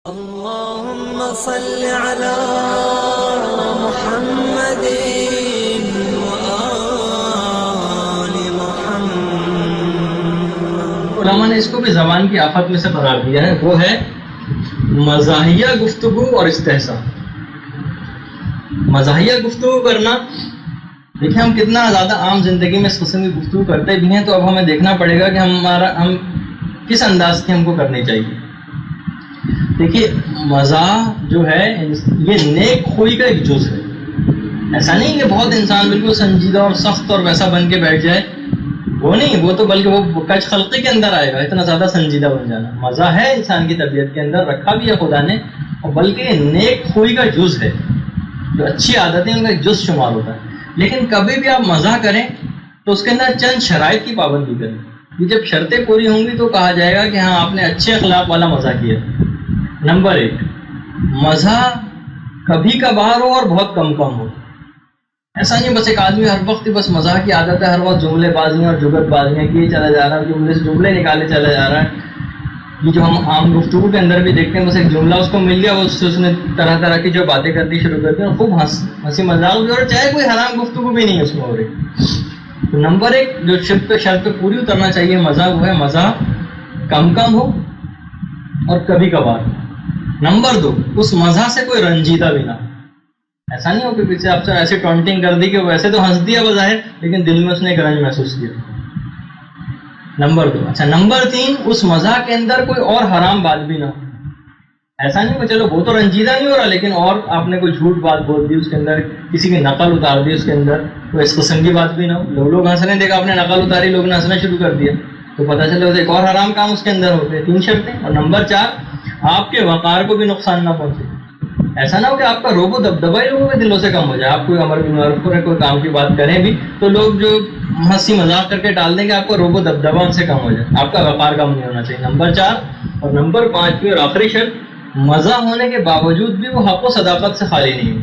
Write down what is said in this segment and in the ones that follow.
اللهم صل على محمد وآل محمد۔ علماء نے اس کو بھی زبان کی آفت میں سے قرار دیا ہے، وہ ہے مزاحیہ گفتگو اور استحسان۔ مزاحیہ گفتگو کرنا، دیکھیں ہم کتنا زیادہ عام زندگی میں اس قسم کی گفتگو کرتے بھی ہیں، تو اب ہمیں دیکھنا پڑے گا کہ ہم کس انداز کی ہم کو کرنی چاہیے۔ دیکھیے مزاح جو ہے یہ نیک خوئی کا ایک جز ہے۔ ایسا نہیں کہ بہت انسان بالکل سنجیدہ اور سخت اور ویسا بن کے بیٹھ جائے، وہ نہیں، وہ تو بلکہ وہ کچ خلقی کے اندر آئے گا، اتنا زیادہ سنجیدہ بن جانا۔ مزاح ہے انسان کی طبیعت کے اندر، رکھا بھی ہے خدا نے، اور بلکہ نیک خوئی کا جز ہے، جو اچھی عادتیں ان کا ایک جز شمار ہوتا ہے۔ لیکن کبھی بھی آپ مزاح کریں تو اس کے اندر چند شرائط کی پابندی کریں، کہ جب شرطیں پوری ہوں گی تو کہا جائے گا کہ ہاں آپ نے اچھے اخلاق والا مزاح کیا۔ نمبر 1، مزاح کبھی کبھار ہو اور بہت کم ہو۔ ایسا نہیں بس ایک آدمی ہر وقت بس مزاح کی عادت ہے، ہر وقت جملے بازیاں اور جگت بازیاں کیے چلا جا رہا ہے، جملے سے جملے نکالے چلا جا رہا ہے۔ یہ جو ہم عام گفتگو کے اندر بھی دیکھتے ہیں، بس ایک جملہ اس کو مل گیا، اس نے طرح طرح کی جو باتیں کرنی شروع کرتی ہیں، خوب ہنسی مذاق بھی، اور چاہے کوئی حرام گفتگو بھی نہیں ہے اس میں ہو رہی۔ تو نمبر 1 جو شرط پہ پوری اترنا چاہیے مزاح، وہ ہے مزاح کم ہو اور کبھی کبھار۔ نمبر 2، اس مزاح سے کوئی رنجیدہ بھی نہ ہو۔ ایسا نہیں ہو کہ پیچھے آپ سے ایسے ٹونٹنگ کر دی کہ ویسے تو ہنس دیا بظاہر، لیکن دل میں اس نے ایک رنج محسوس کیا۔ نمبر 2، اچھا نمبر 3، اس مزاح کے اندر کوئی اور حرام بات بھی نہ ہو۔ ایسا نہیں کہ چلو وہ تو رنجیدہ نہیں ہو رہا، لیکن اور آپ نے کوئی جھوٹ بات بول دی اس کے اندر، کسی کی نقل اتار دی اس کے اندر، تو اس قسم کی بات بھی نہ ہو۔ لوگ ہنس رہے ہیں، دیکھا آپ نے نقل اتاری، لوگوں نے ہنسنا شروع کر دیا، تو پتہ چلے ایک اور حرام کام اس کے اندر ہوتے ہیں۔ 3 شرطیں۔ اور نمبر 4، آپ کے وقار کو بھی نقصان نہ پہنچے۔ ایسا نہ ہو کہ آپ کا روب و دبدبہ ہی لوگوں کے دلوں سے کم ہو جائے۔ آپ کوئی امر بالمعروف کریں، کوئی کام کی بات کریں بھی، تو لوگ جو ہنسی مذاق کر کے ڈال دیں گے، آپ کا روب و دبدبہ ان سے کم ہو جائے، آپ کا وقار کم نہیں ہونا چاہیے۔ نمبر 4 اور نمبر 5 کی اور آخری شرط، مزاح ہونے کے باوجود بھی وہ حق و صداقت سے خالی نہیں ہو۔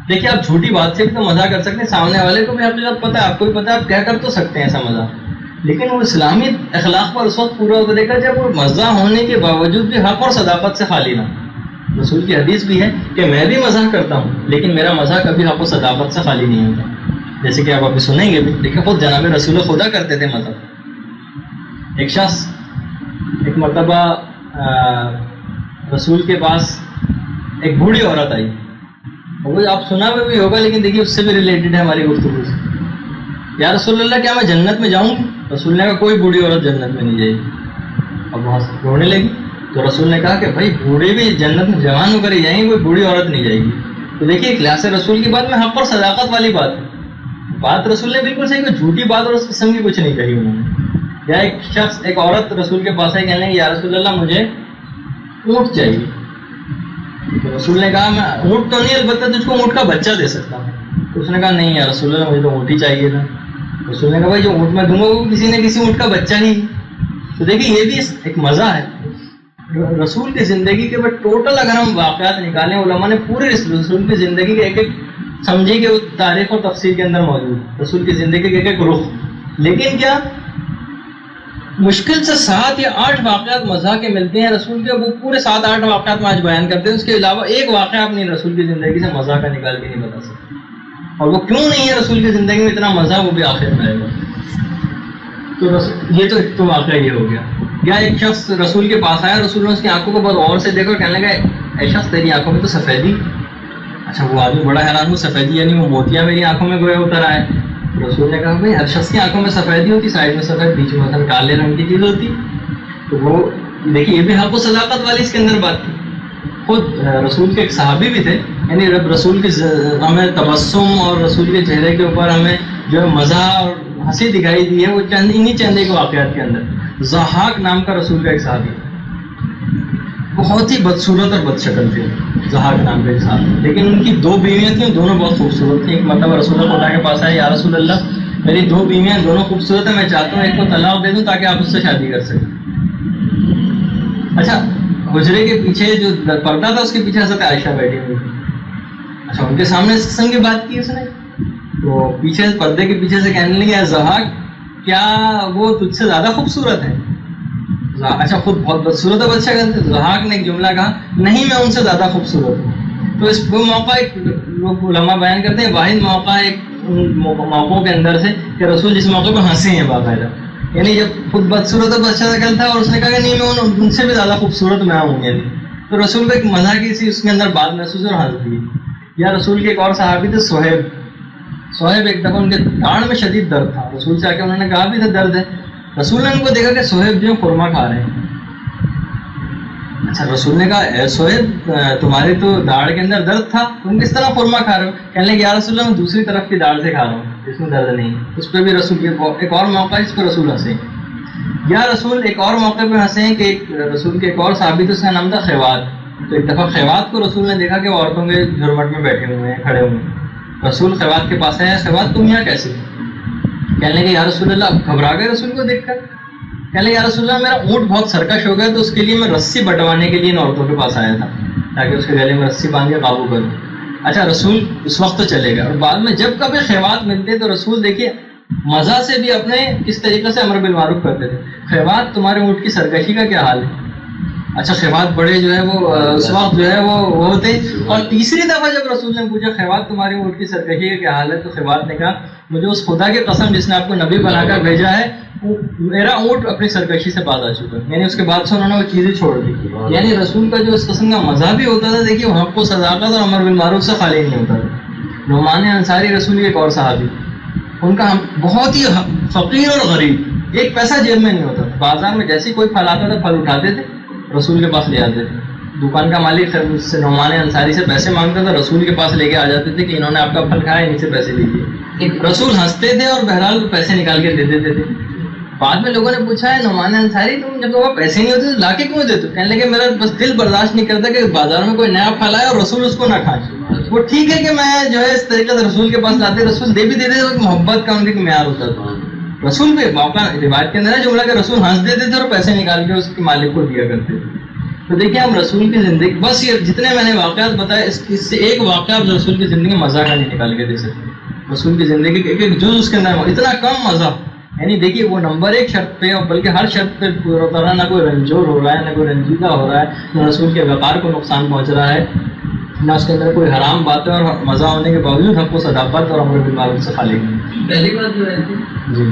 دیکھیے آپ جھوٹی بات سے بھی تو مزاح کر سکتے ہیں، سامنے والے کو بھی آپ کو پتہ ہے، آپ کو بھی پتہ ہے، آپ کہہ کر تو سکتے ہیں ایسا مزاح، لیکن وہ اسلامی اخلاق پر اس وقت پورا اترے گا جب وہ مزاح ہونے کے باوجود بھی حق اور صداقت سے خالی نہ ہو۔ رسول کی حدیث بھی ہے کہ میں بھی مزاح کرتا ہوں، لیکن میرا مزاح کبھی حق و صداقت سے خالی نہیں ہوتا، جیسے کہ آپ ابھی سنیں گے بھی۔ دیکھیں خود جناب رسول خدا کرتے تھے مزاح۔ ایک شخص ایک مرتبہ رسول کے پاس ایک بوڑھی عورت آئی، وہ آپ سنا بھی ہوگا، لیکن دیکھیے اس سے بھی ریلیٹڈ ہے ہماری گفتگو سے۔ یا رسول اللہ کیا میں جنت میں جاؤں گی؟ رسول نے کہا کوئی بوڑھی عورت جنت میں نہیں جائے گی۔ اب وہاں سے رونے لگی، تو رسول نے کہا کہ بھائی بوڑھے بھی جنت میں جوان ہو کر ہی جائیں گے، کوئی بوڑھی عورت نہیں جائے گی۔ تو دیکھیے اخلاص رسول کی بات میں حق اور صداقت والی بات ہے، بات رسول نے بالکل صحیح، کوئی جھوٹی بات اور اس قسم کی کچھ نہیں کہی انہوں نے۔ یا ایک عورت رسول کے پاس آئی، کہنے لگی یا رسول اللہ مجھے اونٹ چاہیے۔ تو رسول نے کہا میں اونٹ تو نہیں، البتہ تجھ کو اونٹ کا بچہ دے سکتا ہوں۔ تو اس نے کہا نہیں یا رسول اللہ مجھے تو اونٹ ہی چاہیے تھا۔ رسول نے کہا بھائی جو اونٹ میں دوں گا وہ کسی نہ کسی اونٹ کا بچہ ہی۔ تو دیکھیے یہ بھی ایک مزہ ہے رسول کی زندگی کے بعد۔ ٹوٹل اگر ہم واقعات نکالیں، علماء نے پورے رسول کی زندگی کے ایک سمجھے کہ وہ تاریخ اور تفسیر کے اندر موجود رسول کی زندگی کے ایک رخ، لیکن کیا مشکل سے 7 یا 8 واقعات مزاح کے ملتے ہیں رسول کے، وہ پورے 7-8 واقعات میں آج بیان کرتے ہیں، اس کے علاوہ ایک واقعہ آپ نہیں رسول کی زندگی سے مزاح کا نکال کے نہیں بتا سکتے، اور وہ کیوں نہیں ہے رسول کی زندگی میں اتنا مزاح، وہ بھی آخر میں آئے گا۔ تو یہ تو واقعہ یہ ہو گیا۔ یا ایک شخص رسول کے پاس آیا، رسول نے اس کی آنکھوں کو بہت غور سے دیکھا، کہنے لگا اے شخص تیری آنکھوں میں تو سفیدی۔ اچھا وہ آدمی بڑا حیران ہوا، سفیدی یعنی وہ موتیاں میری آنکھوں میں گویا اتر آئے۔ رسول نے کہا بھائی ہر شخص کی آنکھوں میں سفیدی ہوتی، سائڈ میں سفید، بیچ میں مثلا کالے رنگ کی چیز ہوتی۔ تو وہ دیکھیے یہ بھی حق و صداقت والی اس کے اندر بات تھی۔ خود رسول کے ایک صحابی بھی تھے، یعنی رسول کی ہمیں تبسم اور رسول کے چہرے کے اوپر ہمیں جو مزاح اور ہنسی دکھائی دی ہے وہ چند ایک واقعات کے اندر۔ ضحاک نام کا رسول کا ایک صحابی، بہت ہی بدصورت اور بد شکل تھے ضحاک نام کے ایک صحابی، لیکن ان کی 2 بیویاں تھیں، دونوں بہت خوبصورت تھیں۔ ایک مرتبہ رسول خدا کے پاس آئے، یا رسول اللہ میری 2 بیویاں دونوں خوبصورت ہیں، میں چاہتا ہوں ایک کو طلاق دے دوں تاکہ آپ اس سے شادی کر سکیں۔ اچھا حجرے کے پیچھے جو پردہ تھا اس کے پیچھے حضرت عائشہ بیٹھی ہوئی تھی۔ اچھا ان کے سامنے اس قسم کی بات کی اس نے، تو پیچھے پردے کے پیچھے سے کہنے لگے ضحاک کیا وہ تجھ سے زیادہ خوبصورت ہے؟ اچھا خود بہت بدصورت ہے اچھا کرتے. ضحاک نے ایک جملہ کہا نہیں میں ان سے زیادہ خوبصورت ہوں. تو اس وہ موقع ایک لوگ علماء بیان کرتے ہیں واحد موقع ایک موقعوں کے اندر سے کہ رسول جس موقع پہ ہنسے ہیں باقاعدہ, یعنی جب خود بدصورت اور اچھا شکل تھا اور اس نے کہا کہ نہیں میں ان سے بھی زیادہ خوبصورت میں ہوں, یعنی تو رسول کو ایک مزاح کی سی اس کے اندر بات محسوس اور ہنس دی. یا رسول کے ایک اور صحابی تھے صہیب ایک دفعہ ان کے داڑھ میں شدید درد تھا, رسول سے آ کے انہوں نے کہا بھی تھا درد ہے. رسول نے ان کو دیکھا کہ صہیب جو خورما کھا رہے ہیں. اچھا رسول نے کہا اے صہیب تمہاری تو داڑھ کے اندر درد تھا, تم کس طرح خورما کھا رہے ہو؟ کہنے لگے یا رسول اللہ میں دوسری طرف کی داڑھ سے کھا رہا ہوں جس میں درد نہیں. اس پہ بھی رسول کے ایک اور موقع ہے اس پہ رسول ہنسے. یا رسول ایک اور موقع پہ ہنسے ہیں کہ رسول کے ایک اور صحابی تھے اس کا نام تھا خوات. تو ایک دفعہ خوات کو رسول نے دیکھا کہ وہ عورتوں کے جھرمٹ میں بیٹھے ہوئے ہیں کھڑے ہوئے ہیں. رسول خوات کے پاس آیا خوات تم یہاں کیسے؟ کہنے لگے یا رسول اللہ گھبرا گئے رسول کو دیکھ کر. کہنے لگے یا رسول اللہ میرا اونٹ بہت سرکش ہو گیا تو اس کے لیے میں رسی بٹوانے کے لیے ان عورتوں کے پاس آیا تھا تاکہ اس کے گلے میں رسی باندھ کے قابو کروں. اچھا رسول اس وقت تو چلے گئے اور بعد میں جب کبھی خوات ملتے تو رسول دیکھیے مزہ سے بھی اپنے کس طریقے سے امر بالمعروف کرتے تھے. خوات تمہارے اونٹ کی سرکشی کا کیا حال ہے؟ اچھا خوات بڑے جو ہے وہ اس وقت جو ہے وہ ہوتے. اور تیسری دفعہ جب رسول نے پوچھا خوات تمہاری اونٹ کی سرکشی کا کیا حال ہے تو خوات نے کہا مجھے اس خدا کی قسم جس نے آپ کو نبی بنا کر بھیجا ہے میرا اونٹ اپنی سرکشی سے باز آ چکا. یعنی اس کے بعد سے انہوں نے وہ چیزیں چھوڑ دی. یعنی رسول کا جو اس قسم کا مزہ بھی ہوتا تھا دیکھیے حق و صداقت اور امر بالمعروف سے خالی نہیں ہوتا تھا. نعمان انصاری رسول کے ایک اور صحابی, ان کا بہت ہی فقیر اور غریب, ایک پیسہ جیب میں نہیں ہوتا. بازار میں جیسی کوئی پھل آتا تھا پھل اٹھاتے تھے رسول کے پاس لے آتے تھے. دکان کا مالک سے نعمان انصاری سے پیسے مانگتا تھا رسول کے پاس لے کے آ جاتے تھے کہ انہوں نے آپ کا پھل کھایا ان سے پیسے لیجیے. رسول ہنستے تھے اور بہرحال پیسے نکال کے دے دیتے تھے. بعد میں لوگوں نے پوچھا ہے نعمان انصاری تم جب وہ پیسے نہیں ہوتے تو لا کے کیوں دیتے؟ کہنے لگے میرا بس دل برداشت نہیں کرتا کہ بازار میں کوئی نیا پھل آئے اور رسول اس کو نہ کھائے. وہ ٹھیک ہے کہ میں جو ہے اس طریقے سے رسول کے پاس لاتے رسول دے بھی دیتے تھے محبت کا ان کے معیار ہوتا تھا. رسول بھی موقع روایت کے اندر ہے جملہ کہ رسول ہنس دیتے تھے اور پیسے نکال کے اس کے مالک کو دیا کرتے تھے. تو دیکھیں ہم رسول کی زندگی بس یہ جتنے میں نے واقعات بتائے اس سے ایک واقعہ آپ رسول کی زندگی میں مزہ کا نہیں نکال کے دے سکتے. رسول کی زندگی کے ایک جز اس کے اندر اتنا کم مزہ, یعنی دیکھیے وہ نمبر ایک شرط پہ اور بلکہ ہر شرط پہ پورا طرح نہ کوئی رنجور ہو رہا ہے نہ کوئی رنجیدہ ہو رہا ہے نہ رسول کے وقار کو نقصان پہنچ رہا ہے نہ اس کے اندر کوئی حرام بات ہے اور مزہ ہونے کے باوجود حق و صداقت اور امر بالمعروف سے خالی نہیں. پہلی بات جو ہے جی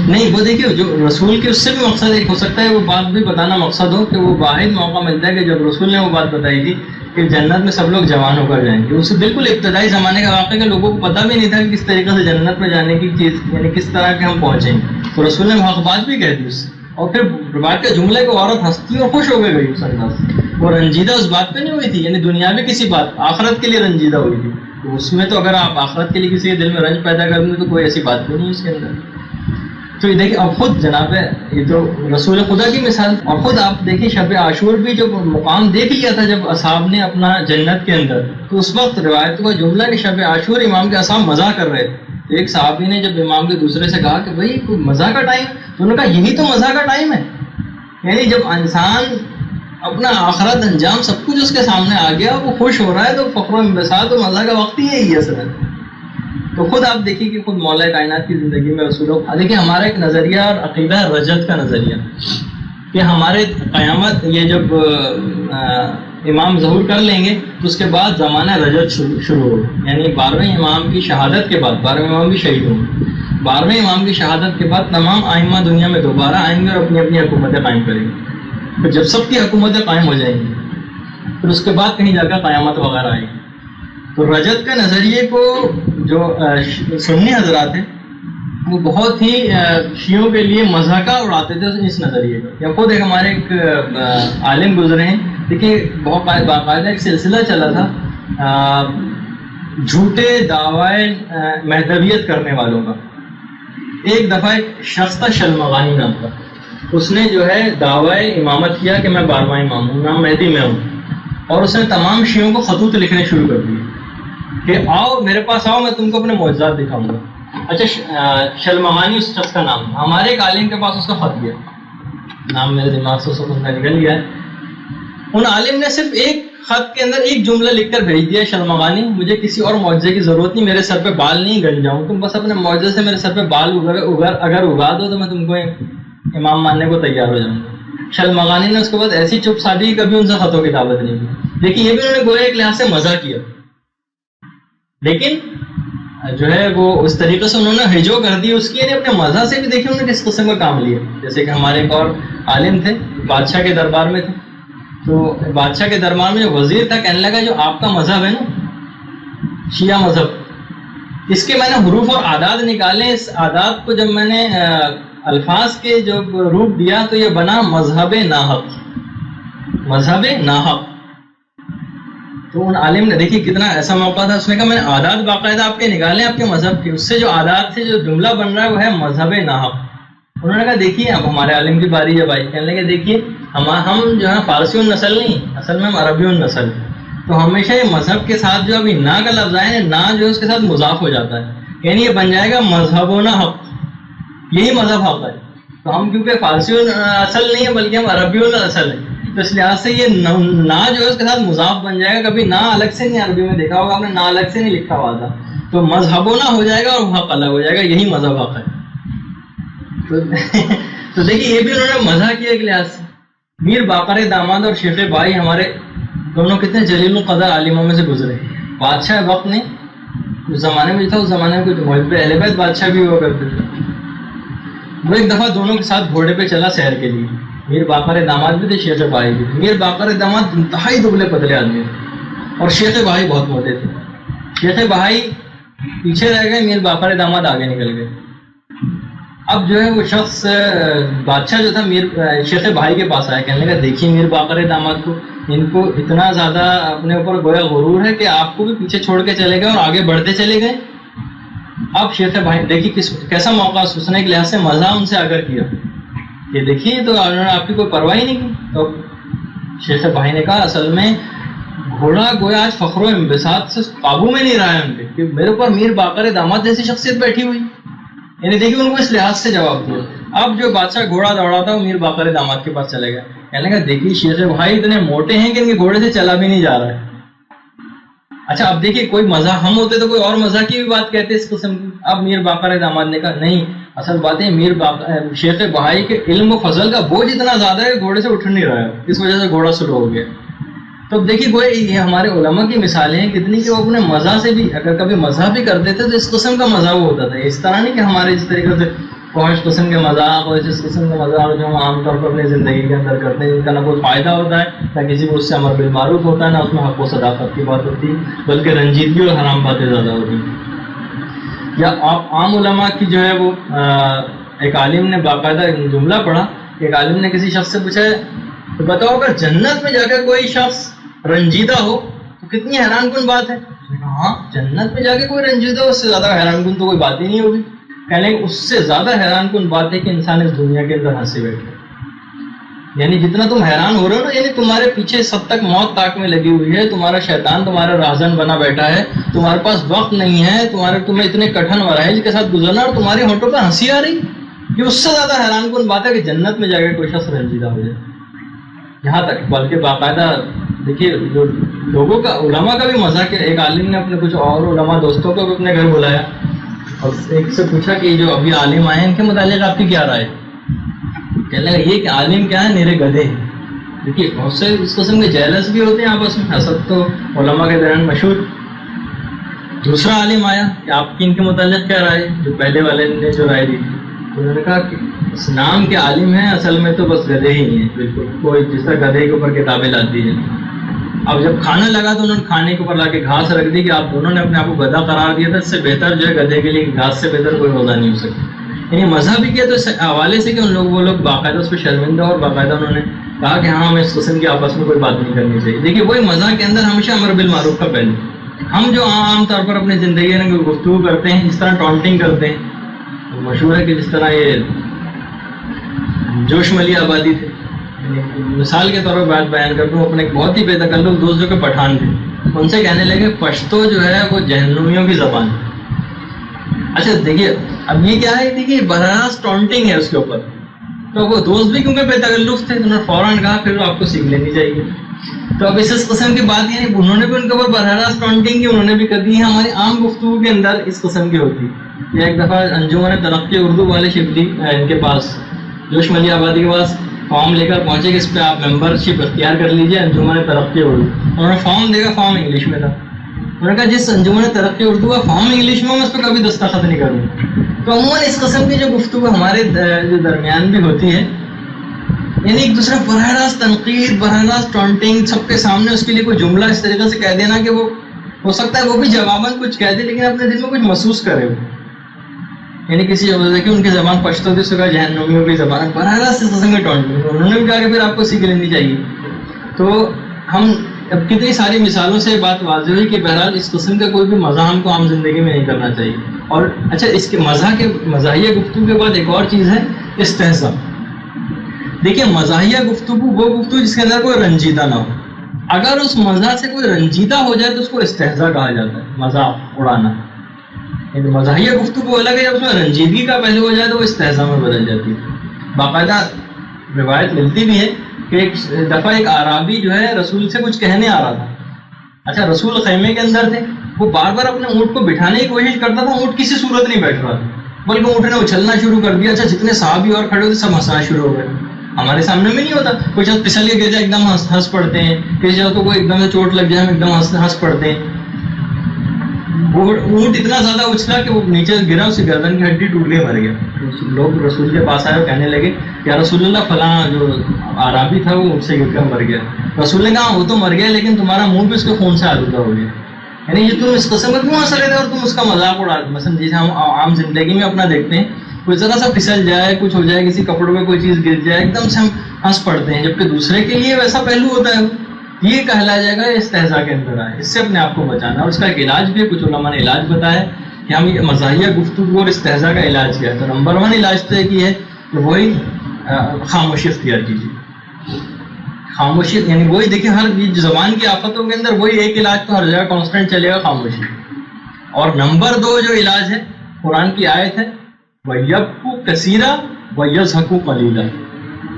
نہیں وہ دیکھیے جو رسول کے اس سے بھی مقصد ایک ہو سکتا ہے وہ بات بھی بتانا مقصد ہو کہ وہ واحد موقع ملتا ہے کہ جب رسول نے وہ بات بتائی تھی کہ جنت میں سب لوگ جوان ہو کر جائیں گے. اس سے بالکل ابتدائی زمانے کا واقعہ کہ لوگوں کو پتہ بھی نہیں تھا کہ کس طریقے سے جنت میں جانے کی چیز یعنی کس طرح کے ہم پہنچیں گے. تو رسول نے حق بات بھی کہہ دی اس سے اور پھر بات کے جملے کو عورت ہنستی اور خوش ہو کے گئی اس انداز سے. وہ رنجیدہ اس بات پہ نہیں ہوئی تھی یعنی دنیاوی کسی بات آخرت کے لیے رنجیدہ ہوئی تھی. تو اس میں تو اگر آپ آخرت کے لیے کسی کے دل میں رنج پیدا کر دیں تو کوئی ایسی بات بھی نہیں اس کے اندر. تو یہ دیکھیں اب خود جناب ہے یہ تو رسول خدا کی مثال. اور خود آپ دیکھیں شب عاشور بھی جو مقام دیکھ لیا تھا جب اصحاب نے اپنا جنت کے اندر تو اس وقت روایت کا جملہ کہ شب عاشور امام کے اصحاب مزہ کر رہے تھے. تو ایک صحابی نے جب امام کے دوسرے سے کہا کہ بھائی کوئی مزہ کا ٹائم تو انہوں نے کہا یہی تو مزہ کا ٹائم ہے. یعنی جب انسان اپنا آخرت انجام سب کچھ اس کے سامنے آ گیا وہ خوش ہو رہا ہے تو فخر و انبساط و مزہ کا وقت ہی یہی ہے اصل. تو خود آپ دیکھیے کہ خود مولا کائنات کی زندگی میں رسولوں دیکھیں ہمارا ایک نظریہ اور عقیدہ ہے رجت کا نظریہ کہ ہمارے قیامت یہ جب امام ظہور کر لیں گے تو اس کے بعد زمانہ رجت شروع ہوگا. یعنی 12ویں امام کی شہادت کے بعد 12ویں امام بھی شہید ہوں گے. 12ویں امام کی شہادت کے بعد تمام ائمہ دنیا میں دوبارہ آئیں گے اور اپنی اپنی حکومتیں قائم کریں گے. پھر جب سب کی حکومتیں قائم ہو جائیں گی پھر اس کے بعد کہیں جا کر قیامت وغیرہ آئے گی. تو رجت کے نظریے کو جو سنی حضرات ہیں وہ بہت ہی شیعوں کے لیے مذاقہ اڑاتے تھے اس نظریے کا. یا خود ایک ہمارے ایک عالم گزرے ہیں دیکھیے بہت باقاعدہ ایک سلسلہ چلا تھا جھوٹے دعوی مہدویت کرنے والوں کا. ایک دفعہ ایک شخص تھا شلمغانی نام کا, اس نے جو ہے دعوی امامت کیا کہ میں 12واں امام ہوں نام مہدی میں ہوں اور اس نے تمام شیعوں کو خطوط لکھنے شروع کر دیے کہ آؤ میرے پاس آؤ میں تم کو اپنے معجزات دکھاؤں گا. اچھا شلمغانی اس شخص کا نام تھا. ہمارے ایک عالم کے پاس اس کا خط گیا نام میرے دماغ سے نکل گیا ہے. ان عالم نے صرف ایک خط کے اندر ایک جملہ لکھ کر بھیج دیا، شرمغانی مجھے کسی اور معجزے کی ضرورت نہیں، میرے سر پہ بال نہیں گن جاؤں، تم بس اپنے معجزے سے میرے سر پہ بال اگر اگا دو تو میں تم کو امام ماننے کو تیار ہو جاؤں گا۔ شرمغانی نے اس کے بعد ایسی چپ سادی کی، کبھی ان سے خطوں کی دعوت نہیں کی۔ دیکھیے یہ بھی انہوں نے گویا ایک لحاظ سے مزہ کیا، لیکن جو ہے وہ اس طریقے سے انہوں نے ہجو کر دی اس کی، یعنی اپنے مزہ سے بھی دیکھیے انہوں نے کس قسم کا کام لیا۔ جیسے کہ ہمارے ایک اور عالم تھے، بادشاہ کے دربار میں تھے، تو بادشاہ کے دربار میں جو وزیر تھا کہنے لگا جو آپ کا مذہب ہے نا شیعہ مذہب، اس کے میں نے حروف اور اعداد نکالے، اس اعداد کو جب میں نے الفاظ کے جو روپ دیا تو یہ بنا مذہب ناحق، مذہب ناحق۔ تو ان عالم نے دیکھیے کتنا ایسا موقع تھا، اس نے کہا میں نے اعداد باقاعدہ آپ کے نکالے آپ کے مذہب کے، اس سے جو اعداد سے جو جملہ بن رہا ہے وہ ہے مذہب ناحق۔ انہوں نے کہا دیکھیے اب ہمارے عالم کی باری جب آئی، کہنے لگے دیکھیے ہم جو ہے فارسی النسل نہیں، اصل میں ہم عربی النسل، تو ہمیشہ یہ مذہب کے ساتھ جو ابھی نا کا لفظ آئے نا جو ہے اس کے ساتھ مضاف ہو جاتا ہے، یعنی یہ بن جائے گا مذہب و نہ حق، یہی مذہب حق ہے۔ تو ہم کیونکہ فارسی اصل نہیں ہے بلکہ ہم عربی الاصل ہے، تو اس لحاظ سے یہ نا جو ہے اس کے ساتھ مضاف بن جائے گا، کبھی نا الگ سے نہیں، عربی میں دیکھا ہوگا آپ نے نا الگ سے نہیں لکھا ہوا تھا، تو مذہب و نہ ہو جائے گا اور حق الگ ہو جائے گا، یہی مذہب حق ہے۔ تو دیکھیے یہ بھی انہوں نے مزہ کیا ایک لحاظ سے۔ میر باقر داماد اور شیخ بھائی ہمارے دونوں کتنے جلیل القدر عالموں میں سے گزرے۔ بادشاہ وقت نے اس زمانے میں تھا، اس زمانے میں کچھ محب اہل بیت بادشاہ بھی ہوا کرتے تھے، وہ ایک دفعہ دونوں کے ساتھ گھوڑے پہ چلا سیر کے لیے۔ میر باقر داماد بھی تھے، شیخ بھائی بھی تھے۔ میر باقر داماد انتہائی دبلے پتلے آدمی تھے اور شیخ بھائی بہت موٹے تھے۔ شیخ بھائی پیچھے رہ گئے، میر باقر داماد آگے نکل گئے۔ اب جو ہے وہ شخص بادشاہ جو تھا شیخ بھائی کے پاس آیا، کہنے لگا دیکھیے میر باقر داماد کو، ان کو اتنا زیادہ اپنے اوپر گویا غرور ہے کہ آپ کو بھی پیچھے چھوڑ کے چلے گئے اور آگے بڑھتے چلے گئے۔ اب شیخ بھائی دیکھیے کیسا موقع، اس نے ایک لحاظ سے مزہ ان سے آگر کیا کہ دیکھیے تو انہوں نے آپ کی کوئی پرواہ ہی نہیں کی۔ تو شیخ بھائی نے کہا اصل میں گھوڑا گویا آج فخر و انبساط سے قابو میں نہیں رہا ہے ان کے، کہ میرے اوپر میر باقر داماد جیسی شخصیت بیٹھی ہوئی، یعنی دیکھیے ان کو اس لحاظ سے جواب دیا۔ اب جو بادشاہ گھوڑا دوڑا تھا وہ میر باقر داماد کے پاس چلے گیا، کہنے لگا دیکھیے شیخ بھائی اتنے موٹے ہیں کہ ان کے گھوڑے سے چلا بھی نہیں جا رہا ہے۔ اچھا اب دیکھیے کوئی مزہ ہم ہوتے تو کوئی اور مزہ کی بھی بات کہتے اس قسم کی۔ اب میر باقر داماد نے کہا نہیں، اصل بات ہے شیخ بھائی کے علم و فضل کا بوجھ اتنا زیادہ ہے کہ گھوڑے سے اٹھ نہیں رہا ہے، اس وجہ سے گھوڑا سلو ہو گیا۔ تو دیکھیے گویا یہ ہمارے علماء کی مثالیں ہیں کتنی، کہ وہ اپنے مزہ سے بھی اگر کبھی مزہ بھی کرتے تھے تو اس قسم کا مزہ وہ ہوتا تھا، اس طرح نہیں کہ ہمارے جس طریقے سے فحش قسم کے مذاق اور جس قسم کا مذاق جو ہم عام طور پر اپنی زندگی کے اندر کرتے ہیں، جن کا نہ کوئی فائدہ ہوتا ہے نہ کسی کو اس سے امر بالمعروف ہوتا ہے، نہ اس میں حق و صداقت کی بات ہوتی ہے، بلکہ رنجیدگی اور حرام باتیں زیادہ ہوتی ہیں۔ یا آپ عام علماء کی جو ہے وہ ایک عالم نے باقاعدہ جملہ پڑھا، ایک عالم نے کسی شخص سے پوچھا تو بتاؤ اگر جنت میں جا کے کوئی شخص رنجیدہ ہو تو کتنی حیران کن بات ہے۔ ہاں جنت میں جا کے کوئی رنجیدہ ہو، اس سے زیادہ حیران کن تو کوئی بات ہی نہیں ہوگی۔ کہنے کہ اس سے زیادہ حیران کن بات ہے کہ انسان اس دنیا کے اندر ہنسے بیٹھے، یعنی جتنا تم حیران ہو رہے ہو نا، یعنی تمہارے پیچھے سب تک موت طاق میں لگی ہوئی ہے، تمہارا شیطان تمہارا راہزن بنا بیٹھا ہے، تمہارے پاس وقت نہیں ہے، تمہیں اتنے کٹھن مراحل کے ساتھ گزرنا اور تمہارے ہونٹوں پہ ہنسی آ رہی، یہ اس سے زیادہ حیران کن بات ہے کہ جنت میں جا کے کوئی شخص رنجیدہ ہو جائے۔ یہاں تک بلکہ باقاعدہ دیکھیے جو لوگوں کا علماء کا بھی مزہ کیا، ایک عالم نے اپنے کچھ اور علماء دوستوں کو بھی اپنے گھر بلایا اور ایک سے پوچھا کہ جو ابھی عالم آئے ہیں ان کے متعلق آپ کی کیا رائے؟ کہنے لگا یہ کہ عالم کیا ہے، میرے گدھے ہیں۔ دیکھیے بہت سے اس قسم کے جیلس بھی ہوتے ہیں آپس میں، حسد تو علماء کے درمیان مشہور۔ دوسرا عالم آیا کہ آپ کی ان کے متعلق کیا رائے، جو پہلے والے نے جو رائے دی تھی، انہوں نے کہا کہ اسلام کے عالم ہیں اصل میں تو بس گدھے ہی ہیں، بالکل کوئی جس طرح گدھے کے اوپر کتابیں لاتی ہیں۔ اب جب کھانا لگا تو انہوں نے کھانے کے اوپر لا کے گھاس رکھ دی کہ آپ دونوں نے اپنے آپ کو گدھا قرار دیا تھا، اس سے بہتر جو ہے گدھے کے لیے گھاس سے بہتر کوئی روزہ نہیں ہو سکتا۔ یعنی مزہ بھی کیا تو اس حوالے سے کہ وہ لوگ باقاعدہ اس پہ شرمندہ اور باقاعدہ انہوں نے کہا کہ ہاں ہمیں اس قسم کی آپس میں کوئی بات نہیں کرنی چاہیے۔ دیکھیے وہی مزہ کے اندر ہمیشہ امر بالمعروف کا پہلو، ہم جو عام طور پر اپنی زندگی میں گفتگو کرتے ہیں اس طرح ٹونٹنگ کرتے ہیں، مشہور ہے کہ جس طرح یہ جوش ملی آبادی تھے، مثال کے طور پر بات بیان کرتا ہوں، اپنے بہت ہی بے تکلف دوست جو کہ پٹھان تھے، ان سے کہنے لگے پشتو جو ہے وہ جہنمیوں کی زبان ہے۔ اچھا دیکھیے اب یہ کیا ہے، دیکھیے براہ راست ٹونٹنگ ہے اس کے اوپر، تو وہ دوست بھی کیونکہ بے تکلف تھے انہوں نے فوراً کہا پھر آپ کو سیکھ لینی چاہیے۔ تو اب اس قسم کی بات یہ نہیں، انہوں نے بھی ان کے اوپر براہ راست ٹونٹنگ کی، انہوں نے بھی کر دی ہے، ہماری عام گفتگو کے اندر اس قسم کی ہوتی. یہ ایک دفعہ انجمن ترقی اردو والے شبلی ان کے پاس جوش ملی آبادی کے پاس فارم لے کر پہنچے کہ اس پہ آپ ممبر شپ اختیار کر لیجیے انجمن ترقی اردو. انہوں نے فارم دیکھا، فارم انگلش میں تھا. انہوں نے کہا جس انجمن ترقی اردو کا فارم انگلش میں، اس پہ کبھی دستخط نہیں کروں. تو عموماً اس قسم کی جو گفتگو ہمارے جو درمیان بھی ہوتی ہے، یعنی ایک دوسرے براہ راست تنقید، براہ راست ٹونٹنگ، سب کے سامنے اس کے لیے کوئی جملہ اس طریقے سے کہہ دینا کہ وہ ہو سکتا ہے وہ بھی جواباً کچھ کہہ دے لیکن اپنے دل میں کچھ محسوس کرے وہ. یعنی کسی وجہ کہ ان کی زبان پشتو تھی، اس کا جہنمیوں کی زبان براہ راست اس قسم کے ٹونٹنگ. انہوں نے بھی کہا کہ پھر آپ کو سیکھ لینی چاہیے. تو ہم اب کتنی ساری مثالوں سے بات واضح ہوئی کہ بہرحال اس قسم کا کوئی بھی مزاح ہم کو عام زندگی میں نہیں کرنا چاہیے. اور اچھا، اس کے مزاحیہ گفتگو کے بعد ایک اور چیز ہے استہزاء. دیکھیے مزاحیہ گفتگو وہ گفتگو جس کے اندر کوئی رنجیدہ نہ ہو. اگر اس مزاح سے کوئی رنجیدہ ہو جائے تو اس کو استہزاء کہا جاتا ہے، مذاق اڑانا. یعنی مزاحیہ گفتگو الگ ہے، جب اس میں رنجیدگی کا پہلو ہو جائے تو وہ استہزاء میں بدل جاتی ہے. باقاعدہ روایت ملتی بھی ہے کہ ایک دفعہ ایک اعرابی جو ہے رسول سے کچھ کہنے آ رہا تھا. اچھا، رسول خیمے کے اندر تھے، وہ بار بار اپنے اونٹ کو بٹھانے کی کوشش کرتا تھا، اونٹ کسی صورت نہیں بیٹھ رہا تھا بلکہ اونٹ نے اچھلنا شروع کر دیا. اچھا، جتنے صحابی اور کھڑے ہوتے سب ہنسنا شروع ہو گئے. ہمارے سامنے میں نہیں ہوتا، کچھ پھسل کے گر جائے ایک دم ہنس پڑتے ہیں، کسی جگہ تو کوئی ایک دم سے چوٹ لگ جائے ہم ایک دم ہنس پڑتے ہیں. اونٹ اتنا زیادہ اچھلا کہ وہ نیچے گرا، اس کی گردن کی ہڈی ٹوٹ کے مر گیا. لوگ رسول کے پاس آئے اور کہنے لگے یا رسول اللہ فلاں جو اعرابی تھا وہ اونٹ سے گر کر مر گیا. رسول نے کہا وہ تو مر گیا لیکن تمہارا منہ بھی اس کے خون سے آلودہ ہو گیا. یعنی یہ تم اس قسم کا کیوں ہنس رہے تھے اور تم اس کا مذاق اڑا. مثلا جیسے ہم عام زندگی میں اپنا دیکھتے ہیں، کوئی ذرا سا پھسل جائے، کچھ ہو جائے، کسی کپڑوں میں کوئی چیز گر جائے، ایک دم سے ہم ہنس پڑتے ہیں، جبکہ دوسرے کے لیے ویسا پہلو ہوتا ہے. یہ کہلایا جائے گا استہزاء کے اندر آئے. اس سے اپنے آپ کو بچانا. اور اس کا ایک علاج بھی ہے، کچھ علماء نے علاج بتایا ہے کہ ہم یہ مزاحیہ گفتگو اور استہزاء کا علاج کیا ہے. تو نمبر 1 علاج تو یہ ہے کہ وہی خاموشی اختیار کیجیے. خاموشی یعنی وہی دیکھیں، ہر زبان کی آفتوں کے اندر وہی ایک علاج تو ہر جگہ کانسٹنٹ چلے گا، خاموشی. اور نمبر 2 جو علاج ہے، قرآن کی آیت ہے وَيَبْكُوا كَثِيرًا وَيَضْحَكُوا قَلِيلًا.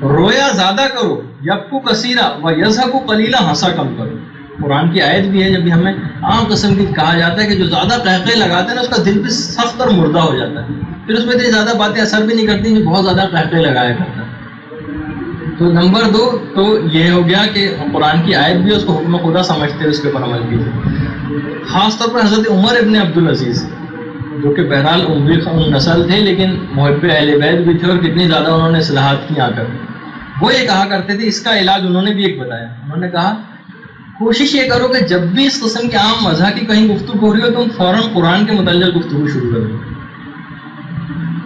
رویا زیادہ کرو، یبکو کثیرا و یضحکو قلیلا، ہنسا کم کرو. قرآن کی آیت بھی ہے. جب بھی ہمیں عام قسم کی کہا جاتا ہے کہ جو زیادہ قہقہے لگاتا ہے نا اس کا دل بھی سخت اور مردہ ہو جاتا ہے، پھر اس میں اتنی زیادہ باتیں اثر بھی نہیں کرتی جو بہت زیادہ قہقہے لگایا کرتا ہے. تو نمبر 2 تو یہ ہو گیا کہ قرآن کی آیت بھی اس کو حکم خدا سمجھتے ہوئے اس کے اوپر عمل کیجیے. خاص طور پر حضرت عمر ابن عبدالعزیز جو کہ بہرحال عموی نسل تھے لیکن محب اہل بیت بھی تھے اور کتنی زیادہ انہوں نے اصلاحات کی آ کر. وہ یہ کہا کرتے تھے، اس کا علاج انہوں نے بھی ایک بتایا. انہوں نے کہا کوشش یہ کرو کہ جب بھی اس قسم کے عام مذہب کی کہیں گفتگو ہو رہی ہو تم فوراً قرآن کے متعلق گفتگو شروع کرو.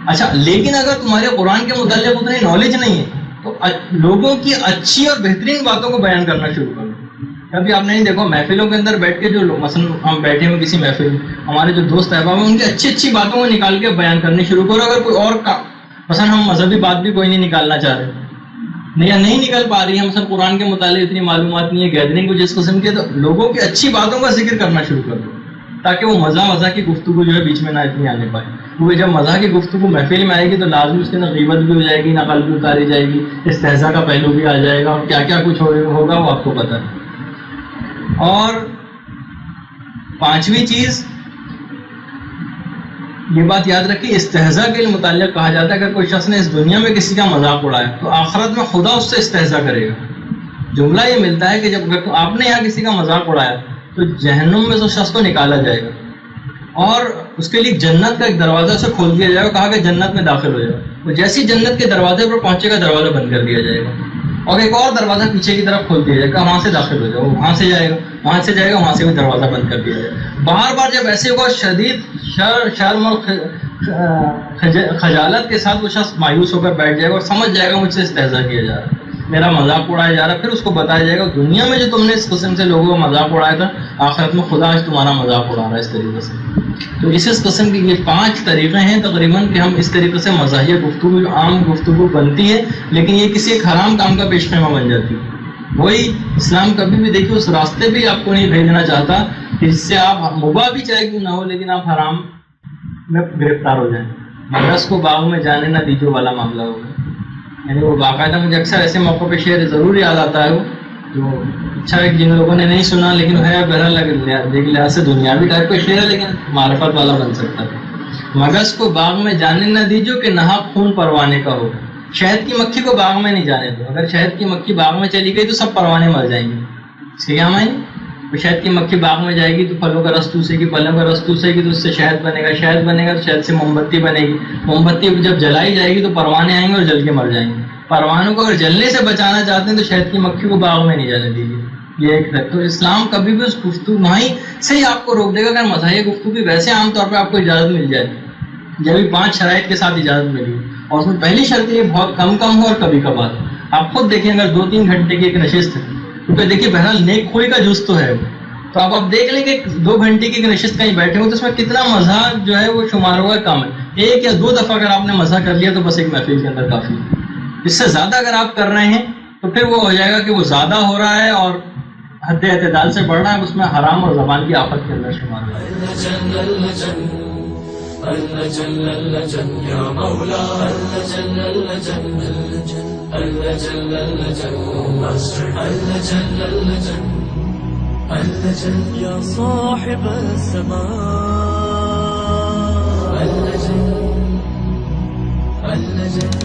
اچھا، لیکن اگر تمہارے قرآن کے متعلق اتنی نالج نہیں ہے تو لوگوں کی اچھی اور بہترین باتوں کو بیان کرنا شروع کرو. کبھی آپ نے نہیں دیکھو محفلوں کے اندر بیٹھ کے جو مثلا ہم بیٹھے ہوئے کسی محفل میں، ہمارے جو دوست احباب ہیں ان کی اچھی اچھی باتوں کو نکال کے بیان کرنی شروع کرو. اگر کوئی اور مثلا ہم مذہبی بات بھی کوئی نہیں نکالنا چاہ رہے یا نہیں نکل پا رہی ہے، مثلا قرآن کے متعلق اتنی معلومات نہیں ہے، گیدرنگ کو جس قسم کے، تو لوگوں کی اچھی باتوں کا ذکر کرنا شروع کر دو تاکہ وہ مزہ کی گفتگو جو ہے بیچ میں نہ اتنی آنے پائے. کیونکہ جب مزہ کی گفتگو محفل میں آئے گی تو لازمی اس کے اندر غیبت بھی ہو جائے گی، نقل بھی اتاری جائے گی، استہزاء کا پہلو بھی آ جائے گا اور کیا کیا کچھ ہوگا وہ آپ کو پتہ ہے. اور 5ویں چیز یہ بات یاد رکھیے، استہزاء کے متعلق کہا جاتا ہے اگر کوئی شخص نے اس دنیا میں کسی کا مذاق اڑایا تو آخرت میں خدا اس سے استہزاء کرے گا. جملہ یہ ملتا ہے کہ جب اگر آپ نے یہاں کسی کا مذاق اڑایا تو جہنم میں اس شخص کو نکالا جائے گا اور اس کے لیے جنت کا ایک دروازہ سے کھول دیا جائے گا، کہا کہ جنت میں داخل ہو جائے گا. وہ جیسی جنت کے دروازے پر پہنچے گا دروازہ بند کر دیا جائے گا اور ایک اور دروازہ پیچھے کی طرف کھول دیا جائے گا، وہاں سے داخل ہو جائے گا. وہ وہاں سے جائے گا، وہاں سے جائے گا، وہاں سے بھی دروازہ بند کر دیا جائے گا. بار بار جب ایسے ہوگا شدید شرم اور خجالت کے ساتھ وہ شخص مایوس ہو کر بیٹھ جائے گا اور سمجھ جائے گا مجھ سے استہزاء کیا جا رہا ہے، میرا مذاق اڑایا جا رہا ہے. پھر اس کو بتایا جائے گا دنیا میں جو تم نے اس قسم سے لوگوں کا مذاق اڑایا تھا آخرت میں خدا آج تمہارا مذاق اڑا رہا ہے اس طریقے سے. تو اس قسم کی یہ 5 طریقے ہیں تقریباً کہ ہم اس طریقے سے مزاحیہ گفتگو جو عام گفتگو بنتی ہے لیکن یہ کسی ایک حرام کام کا پیش خیمہ بن جاتی ہے. وہی اسلام کبھی بھی دیکھیے اس راستے بھی آپ کو نہیں بھیجنا چاہتا کہ جس سے آپ مباح بھی چاہے کیوں نہ ہو لیکن آپ حرام میں گرفتار ہو جائیں. مدرس کو باغ میں جانے نہ دیجو والا معاملہ ہوگا. یعنی وہ باقاعدہ مجھے اکثر ایسے موقع پہ شعر ضرور یاد آتا ہے وہ جو اچھا ہے جن لوگوں نے نہیں سنا لیکن ہے بہرحال دیکھ لحاظ سے دنیاوی ٹائپ کا شعر ہے لیکن معرفت والا بن سکتا ہے. مگس کو باغ میں جانے نہ دیجو کہ نہا خون پروانے کا ہو. شہد کی مکھی کو باغ میں نہیں جانے دو. اگر شہد کی مکھی باغ میں چلی گئی تو سب پروانے مر جائیں گے. اس کے کیا معنی؟ شہد کی مکھی باغ میں جائے گی تو پھلوں کا رس چوسے گی, پھلوں کا رس چوسے گی تو اس سے شہد بنے گا, شہد بنے گا تو شہد سے موم بتی بنے گی, موم بتی جب جلائی جائے گی تو پروانے آئیں گے اور جل کے مر جائیں گے. پروانوں کو اگر جلنے سے بچانا چاہتے ہیں تو شہد کی مکھی کو باغ میں نہیں جانے دیجیے. یہ ایک ہے. تو اسلام کبھی بھی اس گفتگو نہیں سے ہی آپ کو روک دے گا. اگر مذاہب گفتگو کی ویسے عام طور پہ آپ کو اجازت مل جائے, جب بھی 5 شرائط کے ساتھ اجازت ملی, اور اس میں پہلی شرط یہ بہت کم ہو اور کبھی کبھار. آپ خود دیکھیں اگر 2-3 گھنٹے کی ایک نشست ہے کیونکہ دیکھیے بہرحال نیک خوئی کا جز تو ہے, تو آپ دیکھ لیں کہ 2 گھنٹے کی نشست کہیں بیٹھے ہو تو اس میں کتنا مزہ جو ہے وہ شمار ہوا کم ہے. 1 یا 2 دفعہ اگر آپ نے مزہ کر لیا تو بس ایک محفل کے اندر کافی ہے. اس سے زیادہ اگر آپ کر رہے ہیں تو پھر وہ ہو جائے گا کہ وہ زیادہ ہو رہا ہے اور حد اعتدال سے بڑھ رہا ہے, اس میں حرام اور زبان کی آفت کے اندر شمار ہوا ہے. يا صاحب السماء اللجن